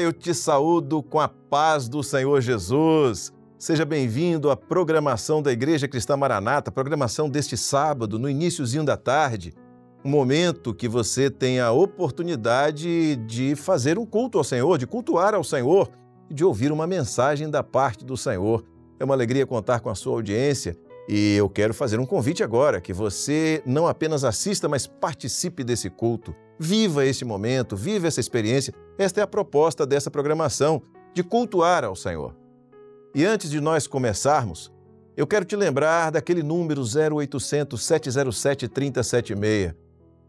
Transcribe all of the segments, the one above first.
eu te saúdo com a paz do Senhor Jesus. Seja bem-vindo à programação da Igreja Cristã Maranata, programação deste sábado, no iniciozinho da tarde, um momento que você tem a oportunidade de fazer um culto ao Senhor, de cultuar ao Senhor e de ouvir uma mensagem da parte do Senhor. É uma alegria contar com a sua audiência e eu quero fazer um convite agora, que você não apenas assista, mas participe desse culto. Viva esse momento, viva essa experiência. Esta é a proposta dessa programação, de cultuar ao Senhor. E antes de nós começarmos, eu quero te lembrar daquele número 0800 707 3076.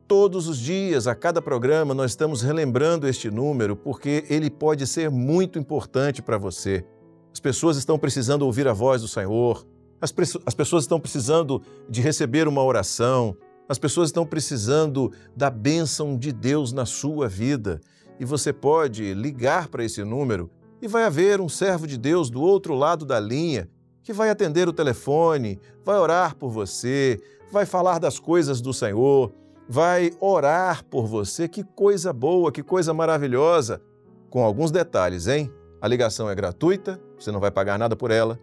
Todos os dias, a cada programa, nós estamos relembrando este número porque ele pode ser muito importante para você. As pessoas estão precisando ouvir a voz do Senhor, as pessoas estão precisando de receber uma oração, as pessoas estão precisando da bênção de Deus na sua vida. E você pode ligar para esse número e vai haver um servo de Deus do outro lado da linha que vai atender o telefone, vai orar por você, vai falar das coisas do Senhor, vai orar por você. Que coisa boa, que coisa maravilhosa! Com alguns detalhes, hein? A ligação é gratuita, você não vai pagar nada por ela.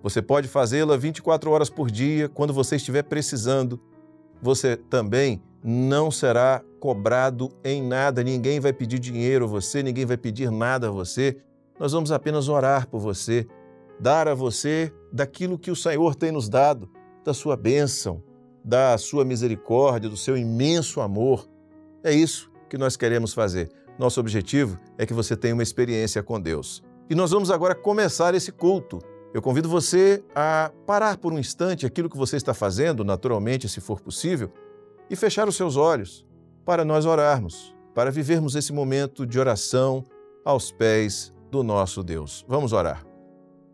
Você pode fazê-la 24 horas por dia, quando você estiver precisando. Você também não será cobrado em nada, ninguém vai pedir dinheiro a você, ninguém vai pedir nada a você. Nós vamos apenas orar por você, dar a você daquilo que o Senhor tem nos dado, da sua bênção, da sua misericórdia, do seu imenso amor. É isso que nós queremos fazer. Nosso objetivo é que você tenha uma experiência com Deus. E nós vamos agora começar esse culto. Eu convido você a parar por um instante aquilo que você está fazendo, naturalmente, se for possível, e fechar os seus olhos para nós orarmos, para vivermos esse momento de oração aos pés do nosso Deus. Vamos orar.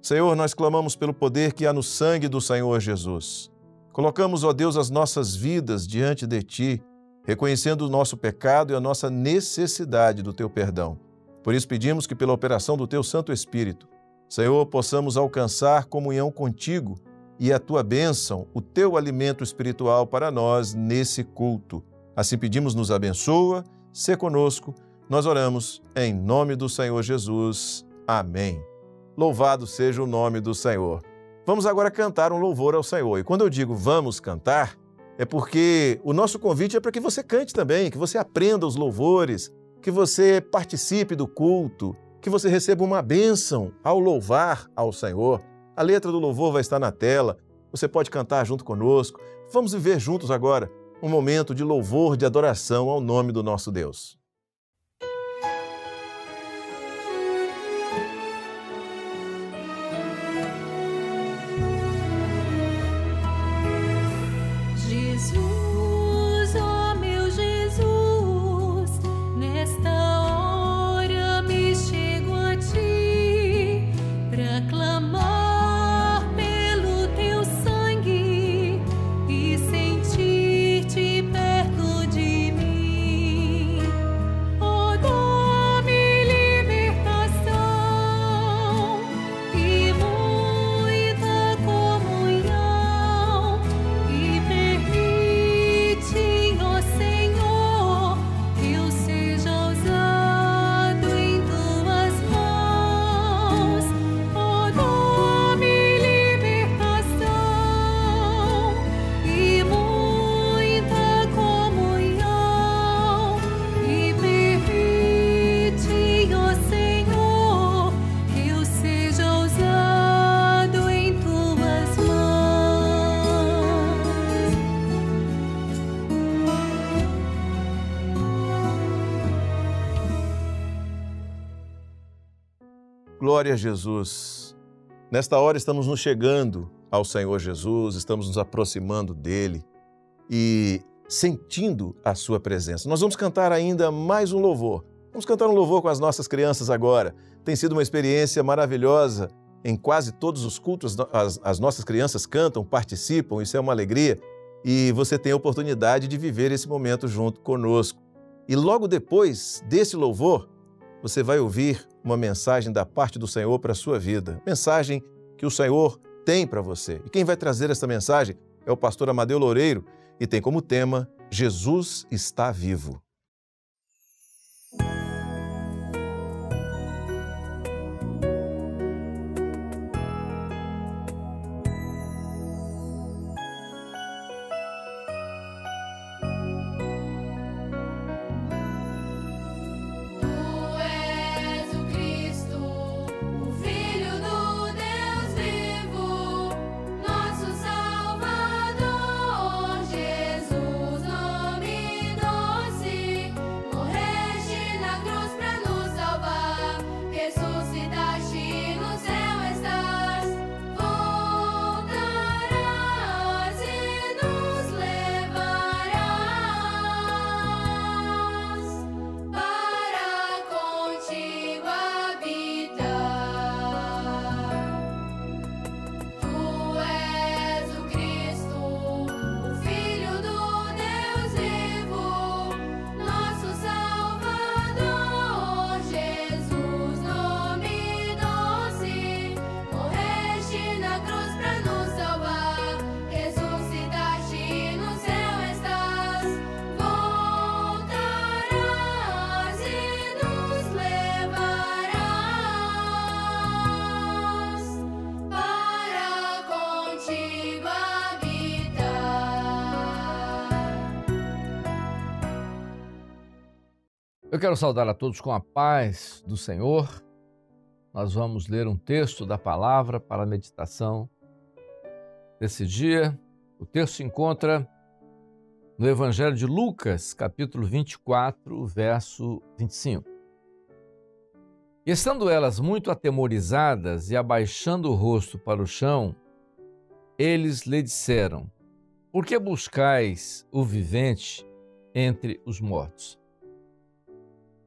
Senhor, nós clamamos pelo poder que há no sangue do Senhor Jesus. Colocamos, ó Deus, as nossas vidas diante de Ti, reconhecendo o nosso pecado e a nossa necessidade do Teu perdão. Por isso pedimos que, pela operação do Teu Santo Espírito, Senhor, possamos alcançar comunhão contigo e a Tua bênção, o Teu alimento espiritual para nós nesse culto. Assim pedimos, nos abençoa, sê conosco. Nós oramos em nome do Senhor Jesus. Amém. Louvado seja o nome do Senhor. Vamos agora cantar um louvor ao Senhor. E quando eu digo vamos cantar, é porque o nosso convite é para que você cante também, que você aprenda os louvores, que você participe do culto, que você receba uma bênção ao louvar ao Senhor. A letra do louvor vai estar na tela, você pode cantar junto conosco. Vamos viver juntos agora um momento de louvor, de adoração ao nome do nosso Deus. Jesus, ó meu Jesus, nesta hora me chego a Ti para clamar pelo Teu sangue e sentir-Te perto de mim. Oh, dá-me libertação e muita comunhão e permite, ó Senhor, que eu seja usado em Tuas mãos. Oh, dá-me libertação e muita comunhão e permite, ó Senhor, que eu seja usado em Tuas mãos. Glória a Jesus. Nesta hora estamos nos chegando ao Senhor Jesus, estamos nos aproximando dEle e sentindo a Sua presença. Nós vamos cantar ainda mais um louvor. Vamos cantar um louvor com as nossas crianças agora. Tem sido uma experiência maravilhosa. Em quase todos os cultos, as nossas crianças cantam, participam, isso é uma alegria. E você tem a oportunidade de viver esse momento junto conosco. E logo depois desse louvor, você vai ouvir uma mensagem da parte do Senhor para a sua vida. Mensagem que o Senhor tem para você. E quem vai trazer essa mensagem é o pastor Amadeu Loureiro e tem como tema Jesus está vivo. Eu quero saudar a todos com a paz do Senhor. Nós vamos ler um texto da palavra para a meditação desse dia. O texto se encontra no Evangelho de Lucas, capítulo 24, verso 25. E estando elas muito atemorizadas e abaixando o rosto para o chão, eles lhe disseram: por que buscais o vivente entre os mortos?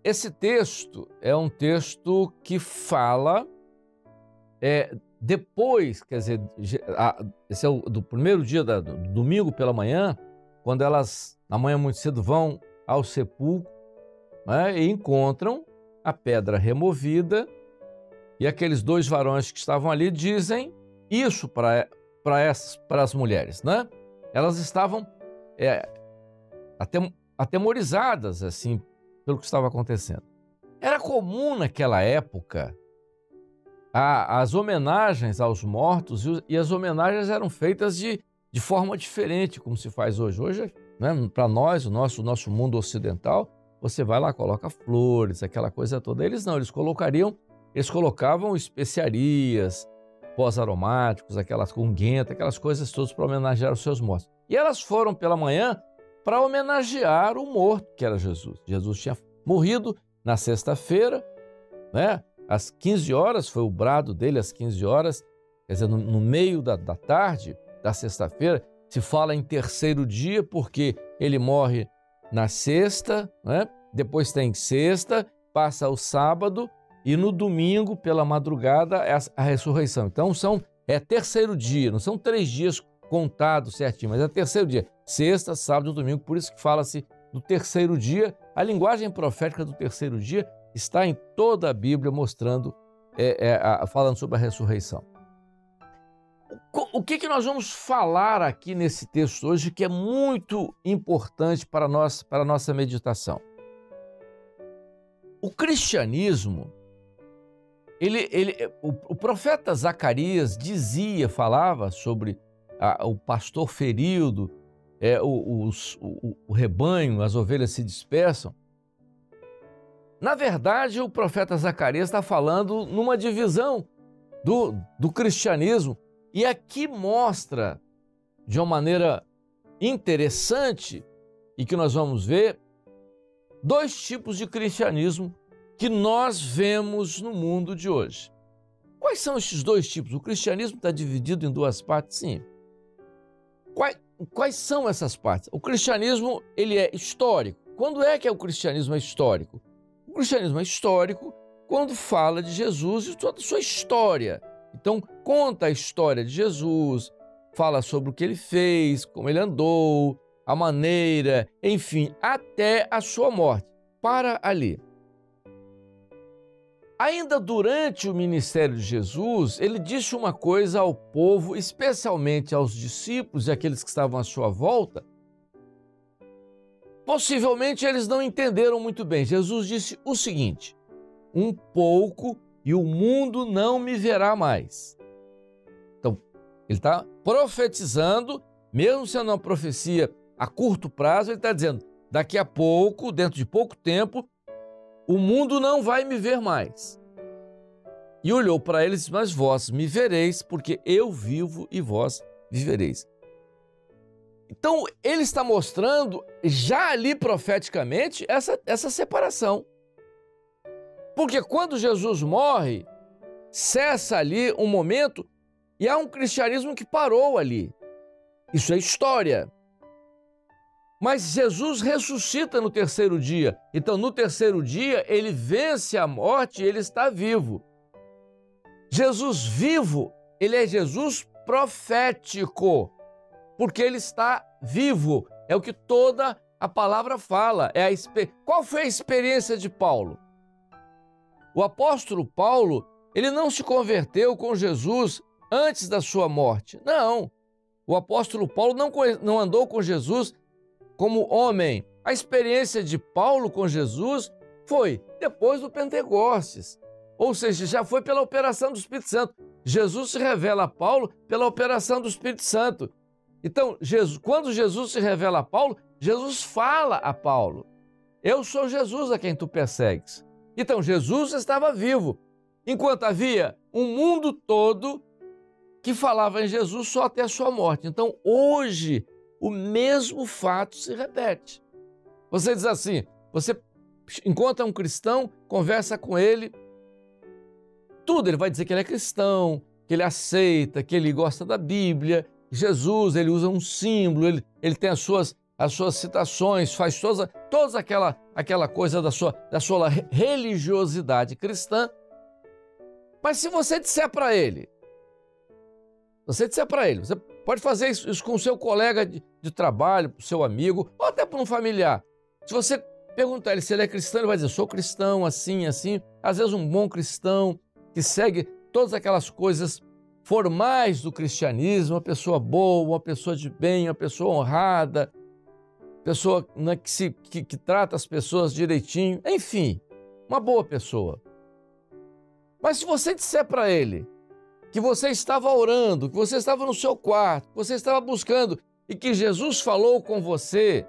Esse texto é um texto que fala depois, quer dizer, esse é do primeiro dia do domingo pela manhã, quando elas, na manhã muito cedo, vão ao sepulcro, né, e encontram a pedra removida, e aqueles dois varões que estavam ali dizem isso para as mulheres, né? Elas estavam atemorizadas, assim, pelo que estava acontecendo. Era comum naquela época as homenagens aos mortos, e as homenagens eram feitas de forma diferente, como se faz hoje. Hoje, né, para nós, o nosso mundo ocidental, você vai lá, coloca flores, aquela coisa toda. Eles não, eles colocavam especiarias, pós aromáticos, aquelas unguentas, aquelas coisas todas para homenagear os seus mortos. E elas foram pela manhã para homenagear o morto, que era Jesus. Jesus tinha morrido na sexta-feira, né? Às 15 horas, foi o brado dele às 15 horas, quer dizer, no meio da tarde da sexta-feira. Se fala em terceiro dia porque ele morre na sexta, né? Depois tem sexta, passa o sábado e no domingo, pela madrugada, é a ressurreição. Então é terceiro dia, não são 3 dias contados certinho, mas é terceiro dia, sexta, sábado e domingo. Por isso que fala-se do terceiro dia. A linguagem profética do terceiro dia está em toda a Bíblia, mostrando, falando sobre a ressurreição. O que nós vamos falar aqui nesse texto hoje que é muito importante para a nossa meditação? O cristianismo, o profeta Zacarias falava sobre o pastor ferido, o rebanho, as ovelhas se dispersam. Na verdade, o profeta Zacarias está falando numa divisão do cristianismo, e aqui mostra de uma maneira interessante, e que nós vamos ver, 2 tipos de cristianismo que nós vemos no mundo de hoje. Quais são esses 2 tipos? O cristianismo está dividido em 2 partes, sim. Quais são essas partes? O cristianismo, ele é histórico. Quando é que o cristianismo é histórico? O cristianismo é histórico quando fala de Jesus e toda a sua história. Então, conta a história de Jesus, fala sobre o que ele fez, como ele andou, a maneira, enfim, até a sua morte. Para ali. Ainda durante o ministério de Jesus, ele disse uma coisa ao povo, especialmente aos discípulos e àqueles que estavam à sua volta. Possivelmente eles não entenderam muito bem. Jesus disse o seguinte: um pouco e o mundo não me verá mais. Então, ele está profetizando, mesmo sendo uma profecia a curto prazo, ele está dizendo, daqui a pouco, dentro de pouco tempo, o mundo não vai me ver mais. E olhou para eles e disse: mas vós me vereis, porque eu vivo e vós vivereis. Então, ele está mostrando, já ali profeticamente, essa separação. Porque quando Jesus morre, cessa ali um momento e há um cristianismo que parou ali. Isso é história. Mas Jesus ressuscita no terceiro dia. Então, no terceiro dia, ele vence a morte e ele está vivo. Jesus vivo, ele é Jesus profético, porque ele está vivo. É o que toda a palavra fala. Qual foi a experiência de Paulo? O apóstolo Paulo, ele não se converteu com Jesus antes da sua morte. Não. O apóstolo Paulo não andou com Jesus como homem. A experiência de Paulo com Jesus foi depois do Pentecostes. Ou seja, já foi pela operação do Espírito Santo. Jesus se revela a Paulo pela operação do Espírito Santo. Então, quando Jesus se revela a Paulo, Jesus fala a Paulo. eu sou Jesus a quem tu persegues. Então, Jesus estava vivo, enquanto havia um mundo todo que falava em Jesus só até a sua morte. Então, hoje, o mesmo fato se repete. Você diz assim, você encontra um cristão, conversa com ele, tudo, ele vai dizer que ele é cristão, que ele aceita, que ele gosta da Bíblia, Jesus, ele usa um símbolo, ele tem as suas citações, faz toda aquela coisa da sua religiosidade cristã. Mas se você disser para ele, você pode fazer isso com o seu colega de trabalho, para o seu amigo, ou até para um familiar. Se você perguntar ele se ele é cristão, ele vai dizer, sou cristão, assim, assim. Às vezes um bom cristão que segue todas aquelas coisas formais do cristianismo, uma pessoa boa, uma pessoa de bem, uma pessoa honrada, pessoa, né, que trata as pessoas direitinho, enfim, uma boa pessoa. Mas se você disser para ele que você estava orando, que você estava no seu quarto, que você estava buscando e que Jesus falou com você,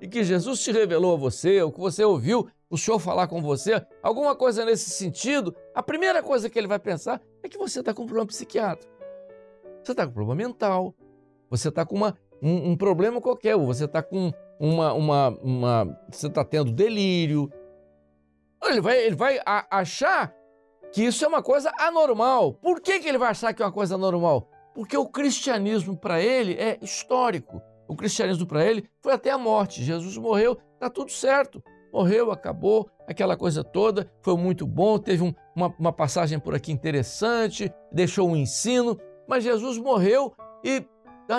e que Jesus te revelou a você, ou que você ouviu o Senhor falar com você, alguma coisa nesse sentido, a primeira coisa que ele vai pensar é que você está com um problema psiquiátrico. Você está com um problema mental, você está com um problema qualquer, ou você está com você está tendo delírio. Ele vai achar que isso é uma coisa anormal. Por que ele vai achar que é uma coisa anormal? Porque o cristianismo para ele é histórico. O cristianismo para ele foi até a morte. Jesus morreu, está tudo certo. Morreu, acabou, aquela coisa toda, foi muito bom, teve uma passagem por aqui interessante, deixou um ensino, mas Jesus morreu e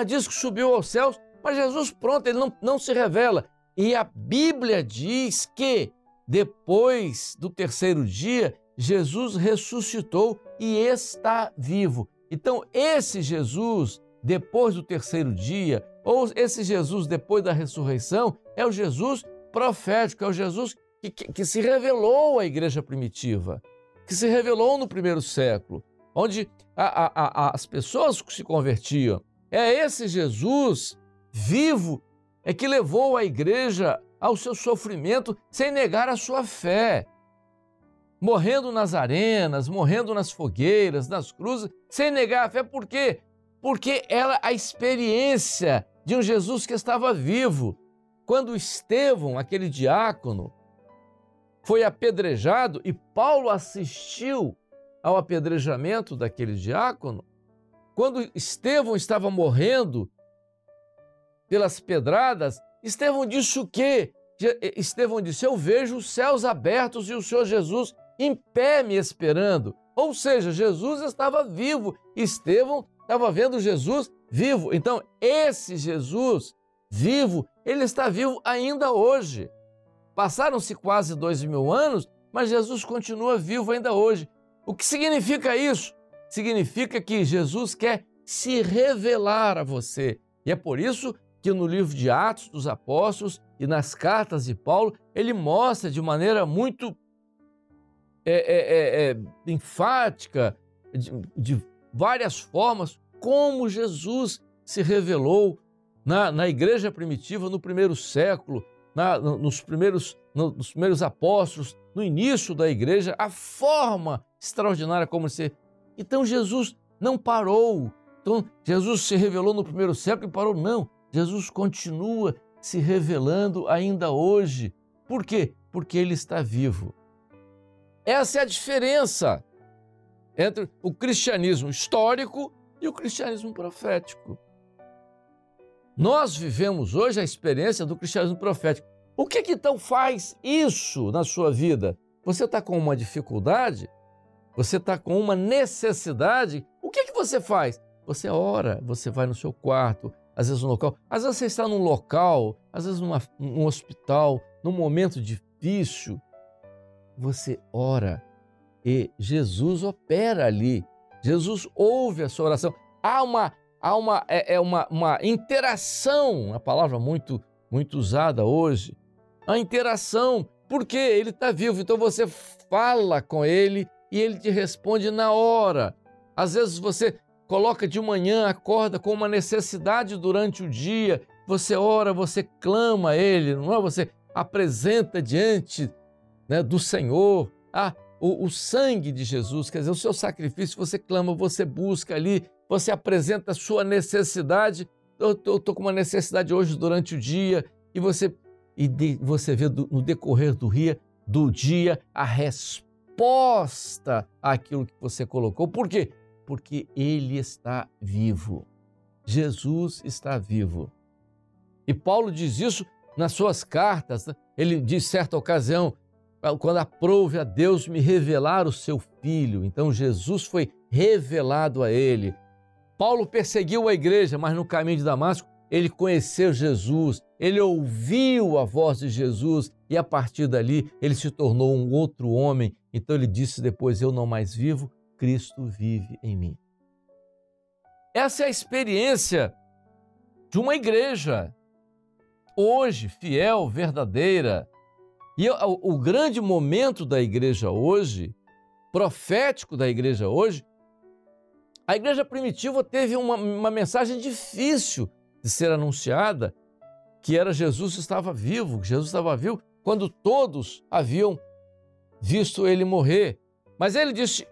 diz que subiu aos céus, mas Jesus, pronto, ele não se revela. E a Bíblia diz que depois do terceiro dia, Jesus ressuscitou e está vivo. Então, esse Jesus, depois do terceiro dia, ou esse Jesus depois da ressurreição, é o Jesus profético, é o Jesus que se revelou à igreja primitiva, que se revelou no primeiro século, onde as pessoas que se convertiam. É esse Jesus vivo é que levou a igreja ao seu sofrimento sem negar a sua fé, morrendo nas arenas, morrendo nas fogueiras, nas cruzes, sem negar a fé. Por quê? Porque a experiência de um Jesus que estava vivo. Quando Estevão, aquele diácono, foi apedrejado e Paulo assistiu ao apedrejamento daquele diácono, quando Estevão estava morrendo pelas pedradas, Estevão disse o quê? Estevão disse, eu vejo os céus abertos e o Senhor Jesus em pé me esperando. Ou seja, Jesus estava vivo, Estevão estava vendo Jesus vivo. Então, esse Jesus vivo, ele está vivo ainda hoje. Passaram-se quase 2000 anos, mas Jesus continua vivo ainda hoje. O que significa isso? Significa que Jesus quer se revelar a você. E é por isso que no livro de Atos dos Apóstolos e nas cartas de Paulo, ele mostra de maneira muito enfática, de várias formas, como Jesus se revelou na igreja primitiva, no primeiro século, nos primeiros apóstolos, no início da igreja, a forma extraordinária como se... Então Jesus não parou. Então Jesus se revelou no primeiro século e parou. Não, Jesus continua se revelando ainda hoje. Por quê? Porque ele está vivo. Essa é a diferença entre o cristianismo histórico e o cristianismo profético. Nós vivemos hoje a experiência do cristianismo profético. O que então faz isso na sua vida? Você está com uma dificuldade? Você está com uma necessidade? O que você faz? Você ora, você vai no seu quarto, às vezes no local, às vezes você está num local, às vezes num hospital, num momento difícil. Você ora e Jesus opera ali. Jesus ouve a sua oração. Há uma interação, uma palavra muito usada hoje, a interação, porque ele está vivo, então você fala com ele e ele te responde na hora. Às vezes você coloca de manhã, acorda com uma necessidade durante o dia, você ora, você clama a ele, não é? Você apresenta diante, né, do Senhor, o sangue de Jesus, quer dizer, o seu sacrifício, você clama, você busca ali, você apresenta a sua necessidade. Eu estou com uma necessidade hoje durante o dia, e você vê no decorrer do dia a resposta àquilo que você colocou. Por quê? Porque Ele está vivo. Jesus está vivo. E Paulo diz isso nas suas cartas, né? Ele diz, certa ocasião, quando aprouve a Deus me revelar o seu Filho. Então Jesus foi revelado a ele. Paulo perseguiu a igreja, mas no caminho de Damasco ele conheceu Jesus, ele ouviu a voz de Jesus e a partir dali ele se tornou um outro homem. Então ele disse depois, eu não mais vivo, Cristo vive em mim. Essa é a experiência de uma igreja hoje, fiel, verdadeira. E o grande momento da igreja hoje, profético da igreja hoje, a igreja primitiva teve uma mensagem difícil de ser anunciada, que era Jesus estava vivo, quando todos haviam visto ele morrer. Mas ele disse,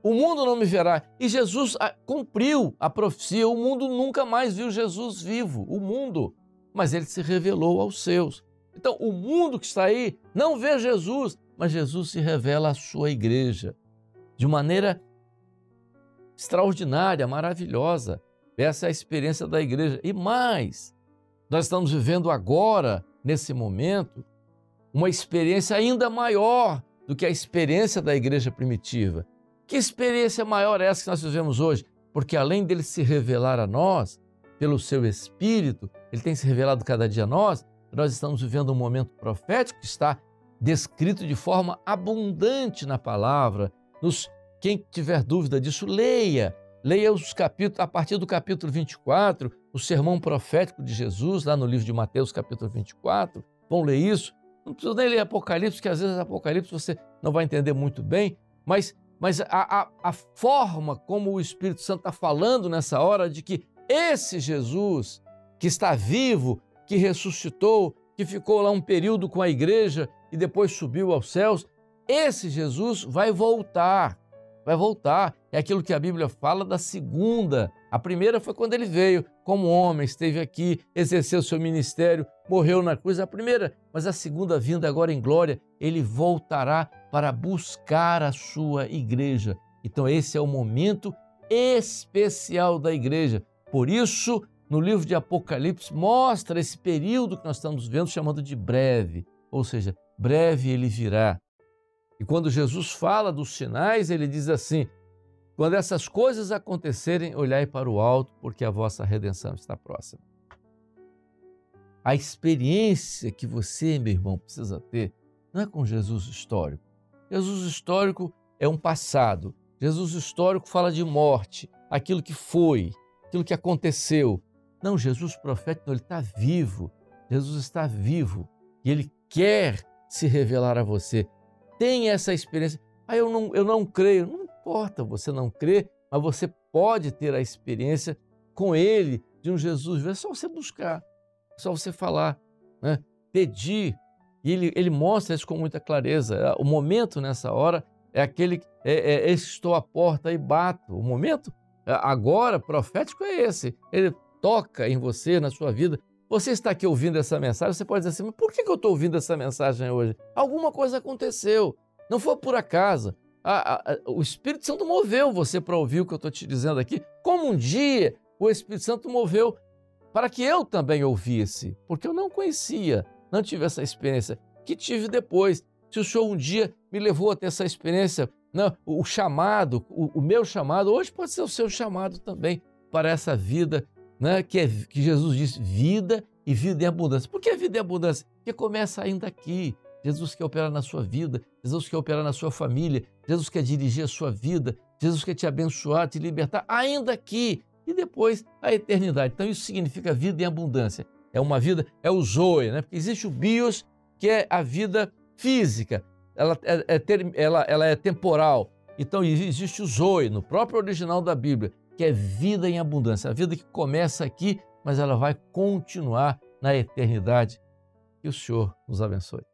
o mundo não me verá. E Jesus cumpriu a profecia, o mundo nunca mais viu Jesus vivo, o mundo. Mas ele se revelou aos seus. Então, o mundo que está aí não vê Jesus, mas Jesus se revela à sua igreja de maneira extraordinária, maravilhosa. Essa é a experiência da igreja. E mais, nós estamos vivendo agora, nesse momento, uma experiência ainda maior do que a experiência da igreja primitiva. Que experiência maior é essa que nós vivemos hoje? Porque além dele se revelar a nós, pelo seu Espírito, ele tem se revelado cada dia a nós, nós estamos vivendo um momento profético que está descrito de forma abundante na palavra. Quem tiver dúvida disso, leia os capítulos, a partir do capítulo 24, o sermão profético de Jesus, lá no livro de Mateus, capítulo 24. Vão ler isso. Não precisa nem ler Apocalipse, porque às vezes Apocalipse você não vai entender muito bem, mas a forma como o Espírito Santo está falando nessa hora de que esse Jesus que está vivo, que ressuscitou, que ficou lá um período com a igreja e depois subiu aos céus, esse Jesus vai voltar. É aquilo que a Bíblia fala da segunda. A primeira foi quando ele veio como homem, esteve aqui, exerceu seu ministério, morreu na cruz, a primeira. Mas a segunda vinda agora em glória, ele voltará para buscar a sua igreja. Então esse é o momento especial da igreja. Por isso, no livro de Apocalipse, mostra esse período que nós estamos vendo, chamando de breve. Ou seja, breve ele virá. E quando Jesus fala dos sinais, ele diz assim, quando essas coisas acontecerem, olhai para o alto, porque a vossa redenção está próxima. A experiência que você, meu irmão, precisa ter, não é com Jesus histórico. Jesus histórico é um passado. Jesus histórico fala de morte, aquilo que foi, aquilo que aconteceu. Não, Jesus profético, ele está vivo. Jesus está vivo e ele quer se revelar a você. Tem essa experiência. Eu não creio. Não importa você não crer, mas você pode ter a experiência com ele, de um Jesus. É só você buscar, é só você falar, né? Pedir. E ele mostra isso com muita clareza. O momento nessa hora é aquele, estou à porta e bato. O momento agora profético é esse. Ele toca em você, na sua vida. Você está aqui ouvindo essa mensagem, você pode dizer assim, mas por que eu estou ouvindo essa mensagem hoje? Alguma coisa aconteceu, não foi por acaso. O Espírito Santo moveu você para ouvir o que eu estou te dizendo aqui, como um dia o Espírito Santo moveu para que eu também ouvisse, porque eu não conhecia, não tive essa experiência, que tive depois. Se o Senhor um dia me levou a ter essa experiência, não, o chamado, o meu chamado, hoje pode ser o seu chamado também para essa vida, né, que Jesus disse, vida e vida em abundância. Por que vida em abundância? Porque começa ainda aqui. Jesus quer operar na sua vida, Jesus quer operar na sua família, Jesus quer dirigir a sua vida, Jesus quer te abençoar, te libertar, ainda aqui, e depois a eternidade. Então isso significa vida em abundância. É uma vida, é o zoe, né? Porque existe o bios, que é a vida física, ela é temporal. Então existe o zoe, no próprio original da Bíblia, que é vida em abundância, a vida que começa aqui, mas ela vai continuar na eternidade. Que o Senhor nos abençoe.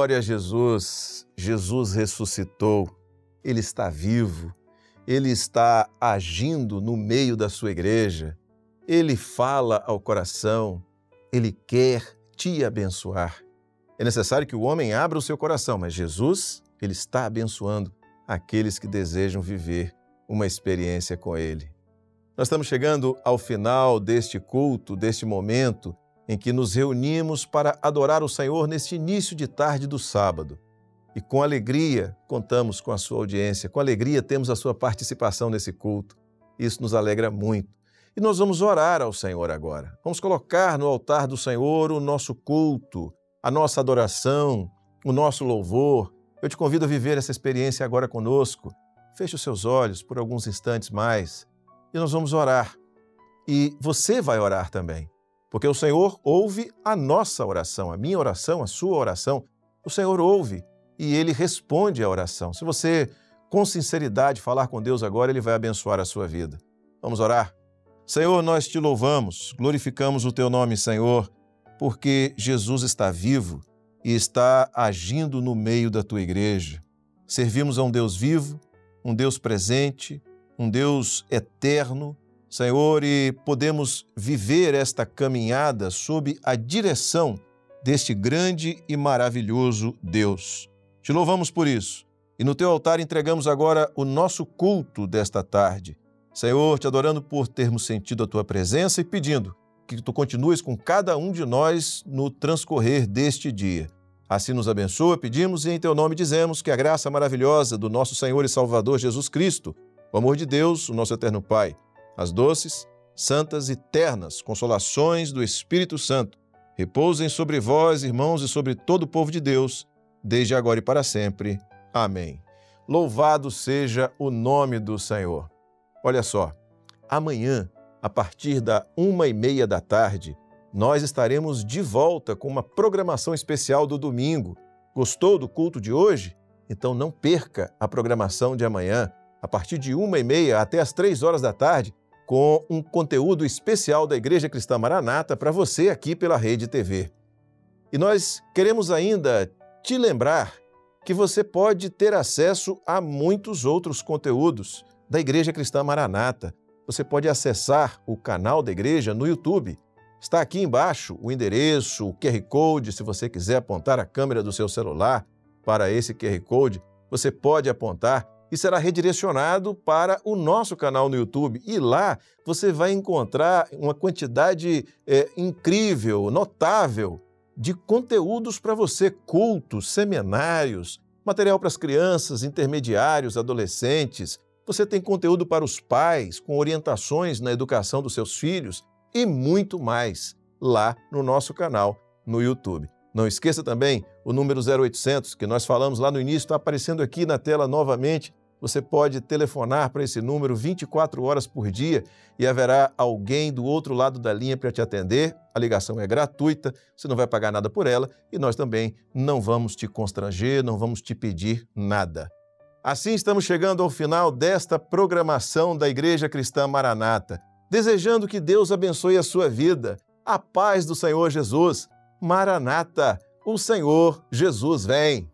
Glória a Jesus, Jesus ressuscitou, Ele está vivo, Ele está agindo no meio da sua igreja, Ele fala ao coração, Ele quer te abençoar. É necessário que o homem abra o seu coração, mas Jesus, Ele está abençoando aqueles que desejam viver uma experiência com Ele. Nós estamos chegando ao final deste culto, deste momento em que nos reunimos para adorar o Senhor neste início de tarde do sábado. E com alegria contamos com a sua audiência, com alegria temos a sua participação nesse culto. Isso nos alegra muito. E nós vamos orar ao Senhor agora. Vamos colocar no altar do Senhor o nosso culto, a nossa adoração, o nosso louvor. Eu te convido a viver essa experiência agora conosco. Feche os seus olhos por alguns instantes mais e nós vamos orar. E você vai orar também. Porque o Senhor ouve a nossa oração, a minha oração, a sua oração. O Senhor ouve e Ele responde à oração. Se você, com sinceridade, falar com Deus agora, Ele vai abençoar a sua vida. Vamos orar? Senhor, nós te louvamos, glorificamos o Teu nome, Senhor, porque Jesus está vivo e está agindo no meio da Tua igreja. Servimos a um Deus vivo, um Deus presente, um Deus eterno, Senhor, e podemos viver esta caminhada sob a direção deste grande e maravilhoso Deus. Te louvamos por isso e no Teu altar entregamos agora o nosso culto desta tarde. Senhor, te adorando por termos sentido a Tua presença e pedindo que Tu continues com cada um de nós no transcorrer deste dia. Assim nos abençoa, pedimos e em Teu nome dizemos que a graça maravilhosa do nosso Senhor e Salvador Jesus Cristo, o amor de Deus, o nosso eterno Pai, as doces, santas e ternas consolações do Espírito Santo repousem sobre vós, irmãos, e sobre todo o povo de Deus, desde agora e para sempre. Amém. Louvado seja o nome do Senhor. Olha só, amanhã, a partir da 1h30 da tarde, nós estaremos de volta com uma programação especial do domingo. Gostou do culto de hoje? Então não perca a programação de amanhã, a partir de 1h30 até as 3h da tarde, com um conteúdo especial da Igreja Cristã Maranata para você aqui pela Rede TV. E nós queremos ainda te lembrar que você pode ter acesso a muitos outros conteúdos da Igreja Cristã Maranata. Você pode acessar o canal da igreja no YouTube. Está aqui embaixo o endereço, o QR Code. Se você quiser apontar a câmera do seu celular para esse QR Code, você pode apontar e será redirecionado para o nosso canal no YouTube. E lá você vai encontrar uma quantidade incrível, notável, de conteúdos para você, cultos, seminários, material para as crianças, intermediários, adolescentes. Você tem conteúdo para os pais, com orientações na educação dos seus filhos e muito mais lá no nosso canal no YouTube. Não esqueça também o número 0800, que nós falamos lá no início, está aparecendo aqui na tela novamente. Você pode telefonar para esse número 24 horas por dia e haverá alguém do outro lado da linha para te atender. A ligação é gratuita, você não vai pagar nada por ela e nós também não vamos te constranger, não vamos te pedir nada. Assim estamos chegando ao final desta programação da Igreja Cristã Maranata, desejando que Deus abençoe a sua vida. A paz do Senhor Jesus. Maranata, o Senhor Jesus vem.